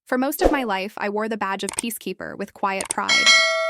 For most of my life, I wore the badge of peacekeeper with quiet pride.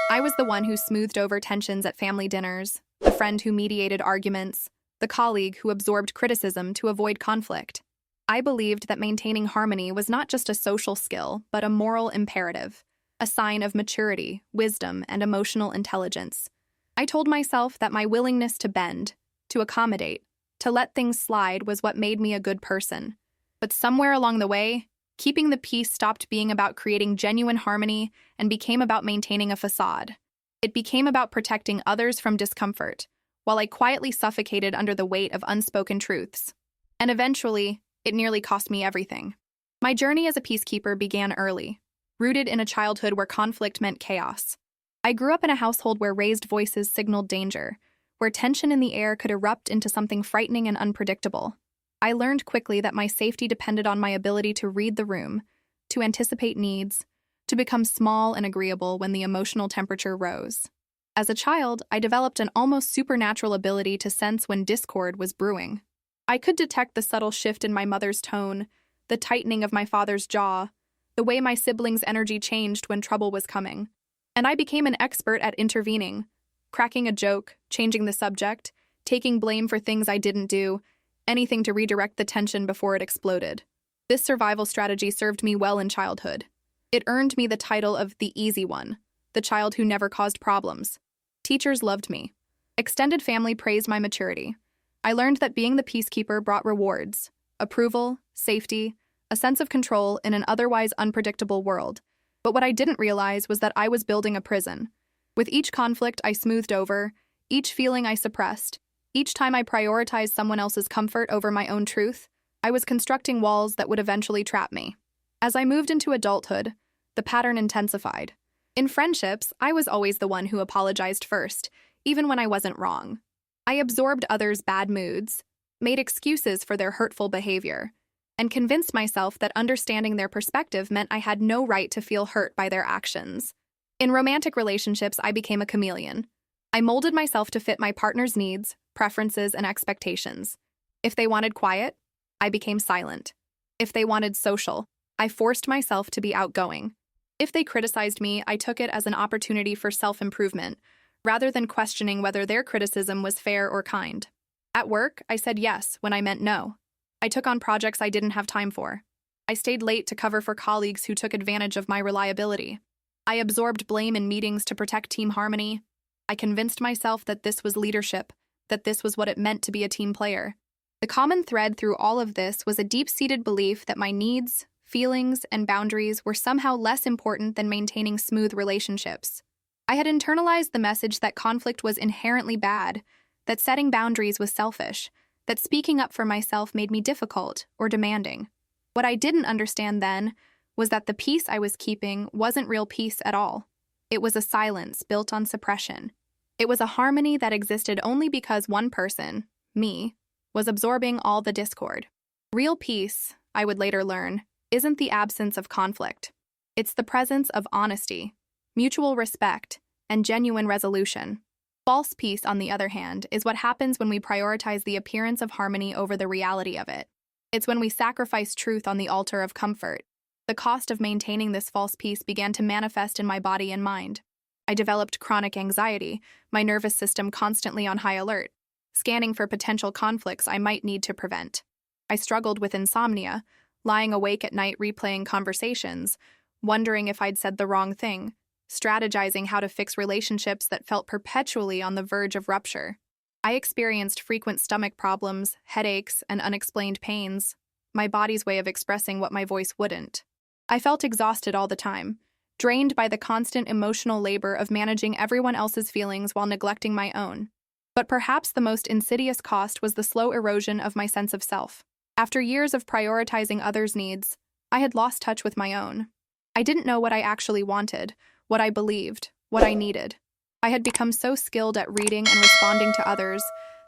I was the one who smoothed over tensions at family dinners, the friend who mediated arguments, the colleague who absorbed criticism to avoid conflict. I believed that maintaining harmony was not just a social skill, but a moral imperative, a sign of maturity, wisdom, and emotional intelligence. I told myself that my willingness to bend, to accommodate, to let things slide was what made me a good person. But somewhere along the way, keeping the peace stopped being about creating genuine harmony and became about maintaining a facade. It became about protecting others from discomfort, while I quietly suffocated under the weight of unspoken truths. And eventually, it nearly cost me everything. My journey as a peacekeeper began early, rooted in a childhood where conflict meant chaos. I grew up in a household where raised voices signaled danger, where tension in the air could erupt into something frightening and unpredictable. I learned quickly that my safety depended on my ability to read the room, to anticipate needs, to become small and agreeable when the emotional temperature rose. As a child, I developed an almost supernatural ability to sense when discord was brewing. I could detect the subtle shift in my mother's tone, the tightening of my father's jaw, the way my siblings' energy changed when trouble was coming. And I became an expert at intervening, cracking a joke, changing the subject, taking blame for things I didn't do, anything to redirect the tension before it exploded. This survival strategy served me well in childhood. It earned me the title of the easy one, the child who never caused problems. Teachers loved me. Extended family praised my maturity. I learned that being the peacekeeper brought rewards, approval, safety, a sense of control in an otherwise unpredictable world. But what I didn't realize was that I was building a prison. With each conflict I smoothed over, each feeling I suppressed, each time I prioritized someone else's comfort over my own truth, I was constructing walls that would eventually trap me. As I moved into adulthood, the pattern intensified. In friendships, I was always the one who apologized first, even when I wasn't wrong. I absorbed others' bad moods, made excuses for their hurtful behavior, and convinced myself that understanding their perspective meant I had no right to feel hurt by their actions. In romantic relationships, I became a chameleon. I molded myself to fit my partner's needs, preferences, and expectations. If they wanted quiet, I became silent. If they wanted social, I forced myself to be outgoing. If they criticized me, I took it as an opportunity for self-improvement, rather than questioning whether their criticism was fair or kind. At work, I said yes when I meant no. I took on projects I didn't have time for. I stayed late to cover for colleagues who took advantage of my reliability. I absorbed blame in meetings to protect team harmony. I convinced myself that this was leadership, that this was what it meant to be a team player. The common thread through all of this was a deep-seated belief that my needs, feelings, and boundaries were somehow less important than maintaining smooth relationships. I had internalized the message that conflict was inherently bad, that setting boundaries was selfish, that speaking up for myself made me difficult or demanding. What I didn't understand then was that the peace I was keeping wasn't real peace at all. It was a silence built on suppression. It was a harmony that existed only because one person, me, was absorbing all the discord. Real peace, I would later learn, isn't the absence of conflict. It's the presence of honesty, mutual respect, and genuine resolution. False peace, on the other hand, is what happens when we prioritize the appearance of harmony over the reality of it. It's when we sacrifice truth on the altar of comfort. The cost of maintaining this false peace began to manifest in my body and mind. I developed chronic anxiety, my nervous system constantly on high alert, scanning for potential conflicts I might need to prevent. I struggled with insomnia, lying awake at night replaying conversations, wondering if I'd said the wrong thing, strategizing how to fix relationships that felt perpetually on the verge of rupture. I experienced frequent stomach problems, headaches, and unexplained pains, my body's way of expressing what my voice wouldn't. I felt exhausted all the time, drained by the constant emotional labor of managing everyone else's feelings while neglecting my own. But perhaps the most insidious cost was the slow erosion of my sense of self. After years of prioritizing others' needs, I had lost touch with my own. I didn't know what I actually wanted, what I believed, what I needed. I had become so skilled at reading and responding to others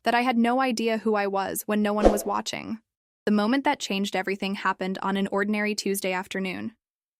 that I had no idea who I was when no one was watching. The moment that changed everything happened on an ordinary Tuesday afternoon.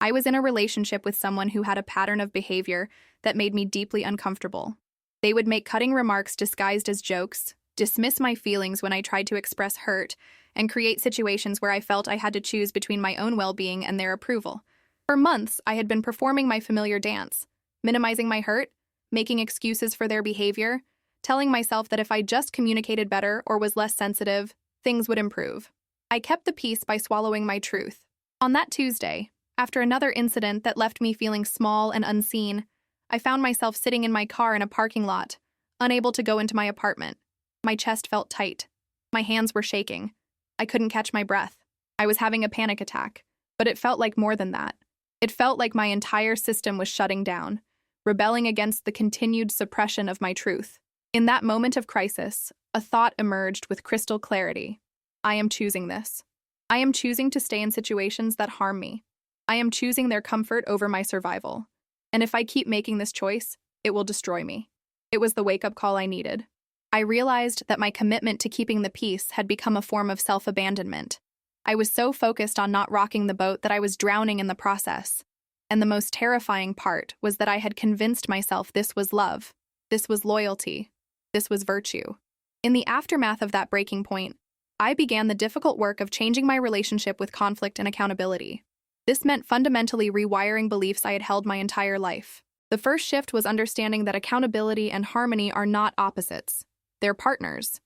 I was in a relationship with someone who had a pattern of behavior that made me deeply uncomfortable. They would make cutting remarks disguised as jokes, dismiss my feelings when I tried to express hurt, and create situations where I felt I had to choose between my own well-being and their approval. For months, I had been performing my familiar dance, minimizing my hurt, making excuses for their behavior, telling myself that if I just communicated better or was less sensitive, things would improve. I kept the peace by swallowing my truth. On that Tuesday, after another incident that left me feeling small and unseen, I found myself sitting in my car in a parking lot, unable to go into my apartment. My chest felt tight. My hands were shaking. I couldn't catch my breath. I was having a panic attack, but it felt like more than that. It felt like my entire system was shutting down, rebelling against the continued suppression of my truth. In that moment of crisis, a thought emerged with crystal clarity. I am choosing this. I am choosing to stay in situations that harm me. I am choosing their comfort over my survival. And if I keep making this choice, it will destroy me. It was the wake-up call I needed. I realized that my commitment to keeping the peace had become a form of self-abandonment. I was so focused on not rocking the boat that I was drowning in the process. And the most terrifying part was that I had convinced myself this was love, this was loyalty, this was virtue. In the aftermath of that breaking point, I began the difficult work of changing my relationship with conflict and accountability. This meant fundamentally rewiring beliefs I had held my entire life. The first shift was understanding that accountability and harmony are not opposites. They're partners.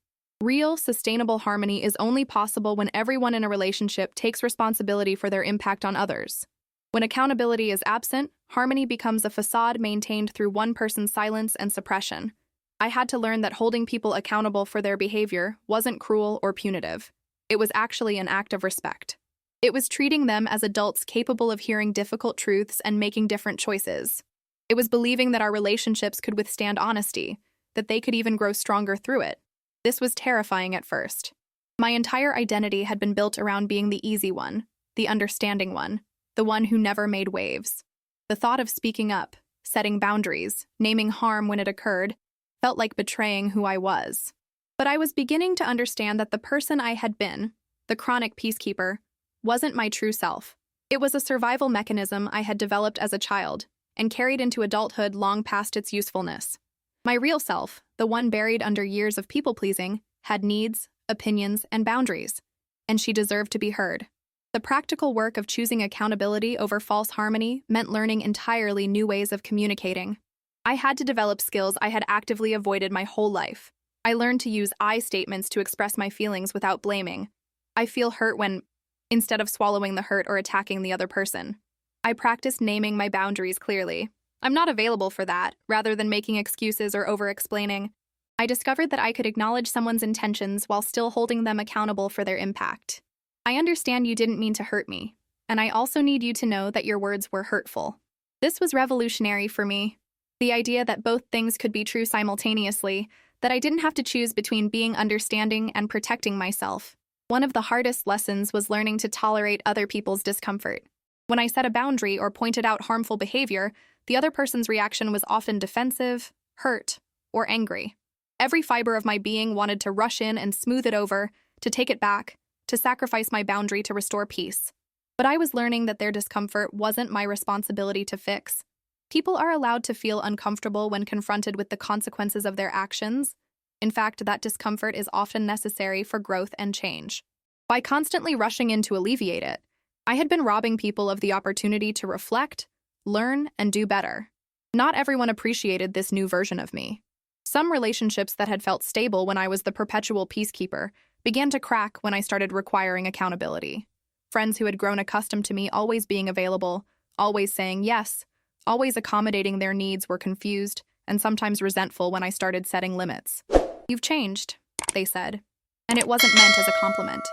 Real, sustainable harmony is only possible when everyone in a relationship takes responsibility for their impact on others. When accountability is absent, harmony becomes a facade maintained through one person's silence and suppression. I had to learn that holding people accountable for their behavior wasn't cruel or punitive. It was actually an act of respect. It was treating them as adults capable of hearing difficult truths and making different choices. It was believing that our relationships could withstand honesty, that they could even grow stronger through it. This was terrifying at first. My entire identity had been built around being the easy one, the understanding one, the one who never made waves. The thought of speaking up, setting boundaries, naming harm when it occurred, felt like betraying who I was. But I was beginning to understand that the person I had been, the chronic peacekeeper, wasn't my true self. It was a survival mechanism I had developed as a child and carried into adulthood long past its usefulness. My real self, the one buried under years of people-pleasing, had needs, opinions, and boundaries, and she deserved to be heard. The practical work of choosing accountability over false harmony meant learning entirely new ways of communicating. I had to develop skills I had actively avoided my whole life. I learned to use I statements to express my feelings without blaming. I feel hurt when, instead of swallowing the hurt or attacking the other person. I practiced naming my boundaries clearly. I'm not available for that, rather than making excuses or over-explaining. I discovered that I could acknowledge someone's intentions while still holding them accountable for their impact. I understand you didn't mean to hurt me, and I also need you to know that your words were hurtful. This was revolutionary for me. The idea that both things could be true simultaneously, that I didn't have to choose between being understanding and protecting myself. One of the hardest lessons was learning to tolerate other people's discomfort. When I set a boundary or pointed out harmful behavior, the other person's reaction was often defensive, hurt, or angry. Every fiber of my being wanted to rush in and smooth it over, to take it back, to sacrifice my boundary to restore peace. But I was learning that their discomfort wasn't my responsibility to fix. People are allowed to feel uncomfortable when confronted with the consequences of their actions. In fact, that discomfort is often necessary for growth and change. By constantly rushing in to alleviate it, I had been robbing people of the opportunity to reflect, learn, and do better. Not everyone appreciated this new version of me. Some relationships that had felt stable when I was the perpetual peacekeeper began to crack when I started requiring accountability. Friends who had grown accustomed to me always being available, always saying yes, always accommodating their needs were confused and sometimes resentful when I started setting limits. "You've changed," they said, and it wasn't meant as a compliment.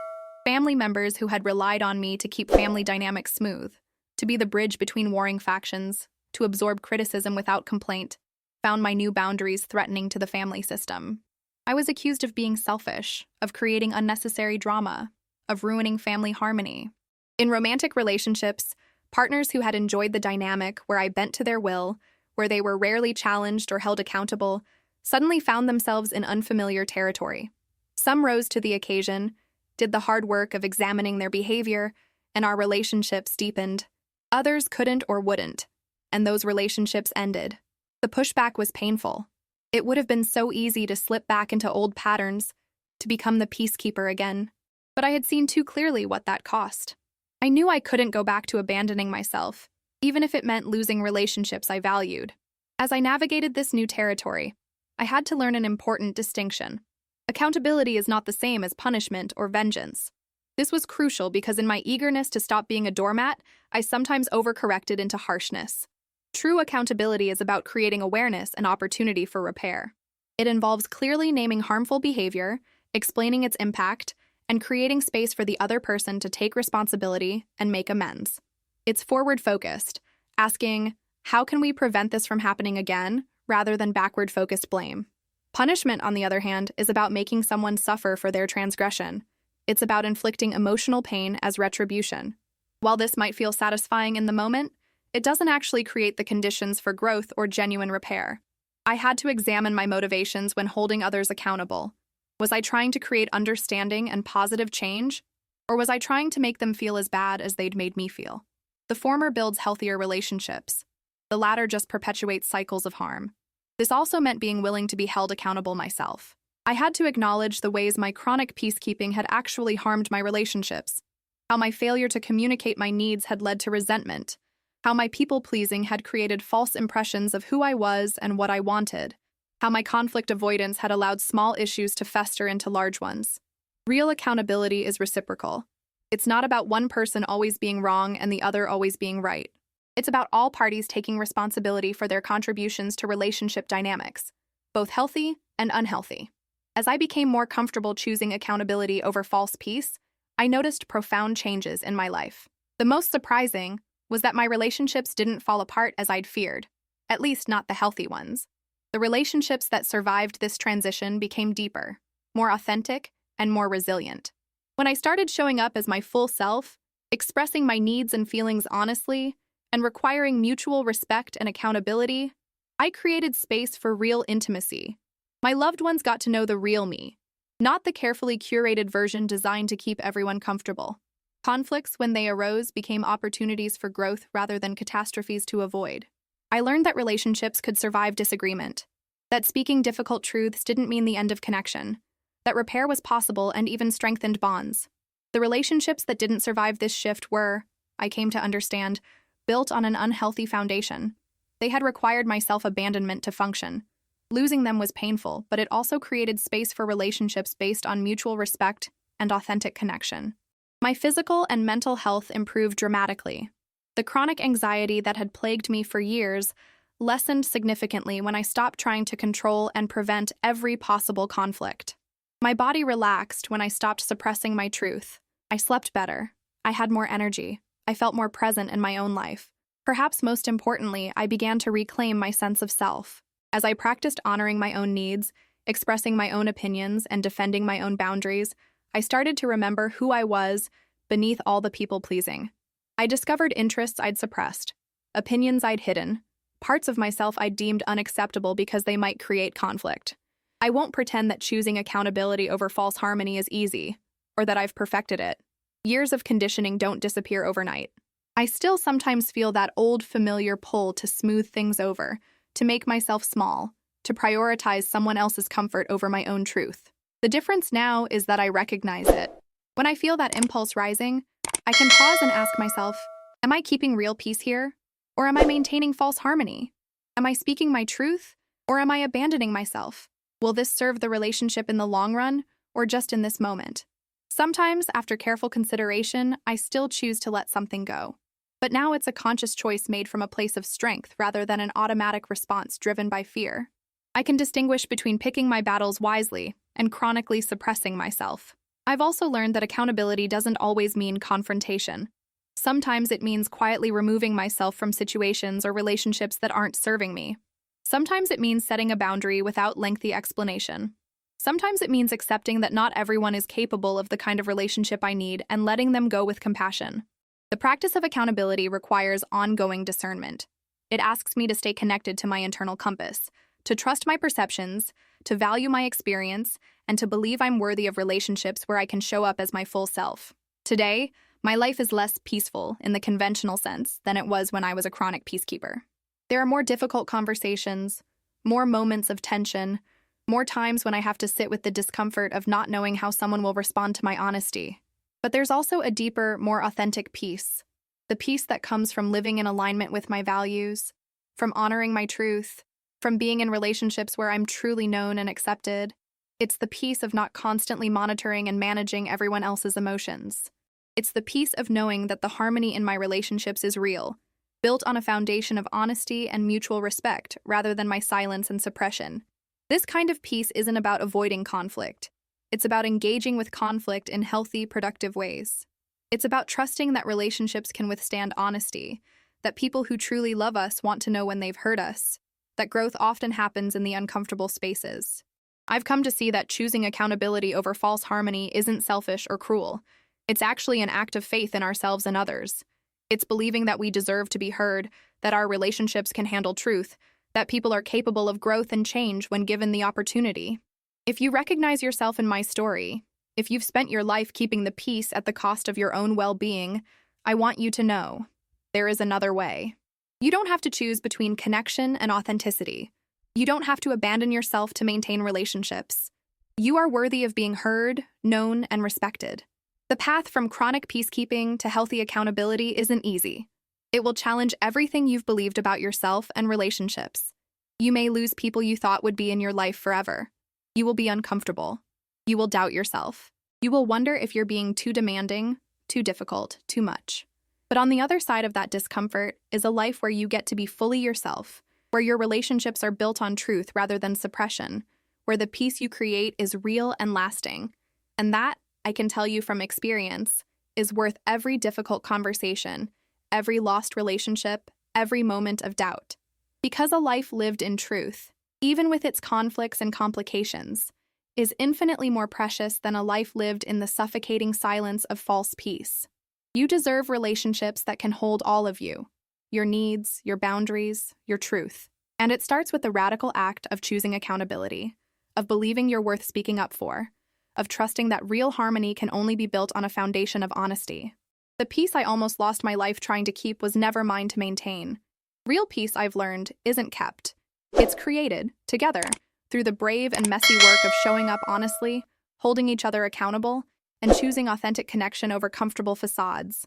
Family members who had relied on me to keep family dynamics smooth, to be the bridge between warring factions, to absorb criticism without complaint, found my new boundaries threatening to the family system. I was accused of being selfish, of creating unnecessary drama, of ruining family harmony. In romantic relationships, partners who had enjoyed the dynamic where I bent to their will, where they were rarely challenged or held accountable, suddenly found themselves in unfamiliar territory. Some rose to the occasion, did the hard work of examining their behavior, and our relationships deepened. Others couldn't or wouldn't, and those relationships ended. The pushback was painful. It would have been so easy to slip back into old patterns, to become the peacekeeper again. But I had seen too clearly what that cost. I knew I couldn't go back to abandoning myself, even if it meant losing relationships I valued. As I navigated this new territory, I had to learn an important distinction. Accountability is not the same as punishment or vengeance. This was crucial because in my eagerness to stop being a doormat, I sometimes overcorrected into harshness. True accountability is about creating awareness and opportunity for repair. It involves clearly naming harmful behavior, explaining its impact, and creating space for the other person to take responsibility and make amends. It's forward-focused, asking, how can we prevent this from happening again, rather than backward-focused blame. Punishment, on the other hand, is about making someone suffer for their transgression. It's about inflicting emotional pain as retribution. While this might feel satisfying in the moment, it doesn't actually create the conditions for growth or genuine repair. I had to examine my motivations when holding others accountable. Was I trying to create understanding and positive change? Or was I trying to make them feel as bad as they'd made me feel? The former builds healthier relationships. The latter just perpetuates cycles of harm. This also meant being willing to be held accountable myself. I had to acknowledge the ways my chronic peacekeeping had actually harmed my relationships, how my failure to communicate my needs had led to resentment, how my people-pleasing had created false impressions of who I was and what I wanted, how my conflict avoidance had allowed small issues to fester into large ones. Real accountability is reciprocal. It's not about one person always being wrong and the other always being right. It's about all parties taking responsibility for their contributions to relationship dynamics, both healthy and unhealthy. As I became more comfortable choosing accountability over false peace, I noticed profound changes in my life. The most surprising was that my relationships didn't fall apart as I'd feared, at least not the healthy ones. The relationships that survived this transition became deeper, more authentic, and more resilient. When I started showing up as my full self, expressing my needs and feelings honestly, and requiring mutual respect and accountability, I created space for real intimacy. My loved ones got to know the real me, not the carefully curated version designed to keep everyone comfortable. Conflicts, when they arose, became opportunities for growth rather than catastrophes to avoid. I learned that relationships could survive disagreement, that speaking difficult truths didn't mean the end of connection, that repair was possible and even strengthened bonds. The relationships that didn't survive this shift were, I came to understand, built on an unhealthy foundation. They had required my self-abandonment to function. Losing them was painful, but it also created space for relationships based on mutual respect and authentic connection. My physical and mental health improved dramatically. The chronic anxiety that had plagued me for years lessened significantly when I stopped trying to control and prevent every possible conflict. My body relaxed when I stopped suppressing my truth. I slept better. I had more energy. I felt more present in my own life. Perhaps most importantly, I began to reclaim my sense of self. As I practiced honoring my own needs, expressing my own opinions, and defending my own boundaries, I started to remember who I was beneath all the people-pleasing. I discovered interests I'd suppressed, opinions I'd hidden, parts of myself I'd deemed unacceptable because they might create conflict. I won't pretend that choosing accountability over false harmony is easy, or that I've perfected it. Years of conditioning don't disappear overnight. I still sometimes feel that old familiar pull to smooth things over, to make myself small, to prioritize someone else's comfort over my own truth. The difference now is that I recognize it. When I feel that impulse rising, I can pause and ask myself, am I keeping real peace here? Or am I maintaining false harmony? Am I speaking my truth? Or am I abandoning myself? Will this serve the relationship in the long run, or just in this moment? Sometimes, after careful consideration, I still choose to let something go. But now it's a conscious choice made from a place of strength rather than an automatic response driven by fear. I can distinguish between picking my battles wisely and chronically suppressing myself. I've also learned that accountability doesn't always mean confrontation. Sometimes it means quietly removing myself from situations or relationships that aren't serving me. Sometimes it means setting a boundary without lengthy explanation. Sometimes it means accepting that not everyone is capable of the kind of relationship I need and letting them go with compassion. The practice of accountability requires ongoing discernment. It asks me to stay connected to my internal compass, to trust my perceptions, to value my experience, and to believe I'm worthy of relationships where I can show up as my full self. Today, my life is less peaceful in the conventional sense than it was when I was a chronic peacekeeper. There are more difficult conversations, more moments of tension, more times when I have to sit with the discomfort of not knowing how someone will respond to my honesty. But there's also a deeper, more authentic peace. The peace that comes from living in alignment with my values, from honoring my truth, from being in relationships where I'm truly known and accepted. It's the peace of not constantly monitoring and managing everyone else's emotions. It's the peace of knowing that the harmony in my relationships is real, built on a foundation of honesty and mutual respect rather than my silence and suppression. This kind of peace isn't about avoiding conflict. It's about engaging with conflict in healthy, productive ways. It's about trusting that relationships can withstand honesty, that people who truly love us want to know when they've hurt us, that growth often happens in the uncomfortable spaces. I've come to see that choosing accountability over false harmony isn't selfish or cruel. It's actually an act of faith in ourselves and others. It's believing that we deserve to be heard, that our relationships can handle truth, that people are capable of growth and change when given the opportunity. If you recognize yourself in my story, if you've spent your life keeping the peace at the cost of your own well-being, I want you to know there is another way. You don't have to choose between connection and authenticity. You don't have to abandon yourself to maintain relationships. You are worthy of being heard, known, and respected. The path from chronic peacekeeping to healthy accountability isn't easy. It will challenge everything you've believed about yourself and relationships. You may lose people you thought would be in your life forever. You will be uncomfortable. You will doubt yourself. You will wonder if you're being too demanding, too difficult, too much. But on the other side of that discomfort is a life where you get to be fully yourself, where your relationships are built on truth rather than suppression, where the peace you create is real and lasting. And that, I can tell you from experience, is worth every difficult conversation, every lost relationship, every moment of doubt. Because a life lived in truth, even with its conflicts and complications, is infinitely more precious than a life lived in the suffocating silence of false peace. You deserve relationships that can hold all of you, your needs, your boundaries, your truth. And it starts with the radical act of choosing accountability, of believing you're worth speaking up for, of trusting that real harmony can only be built on a foundation of honesty. The peace I almost lost my life trying to keep was never mine to maintain. Real peace, I've learned, isn't kept. It's created, together, through the brave and messy work of showing up honestly, holding each other accountable, and choosing authentic connection over comfortable facades.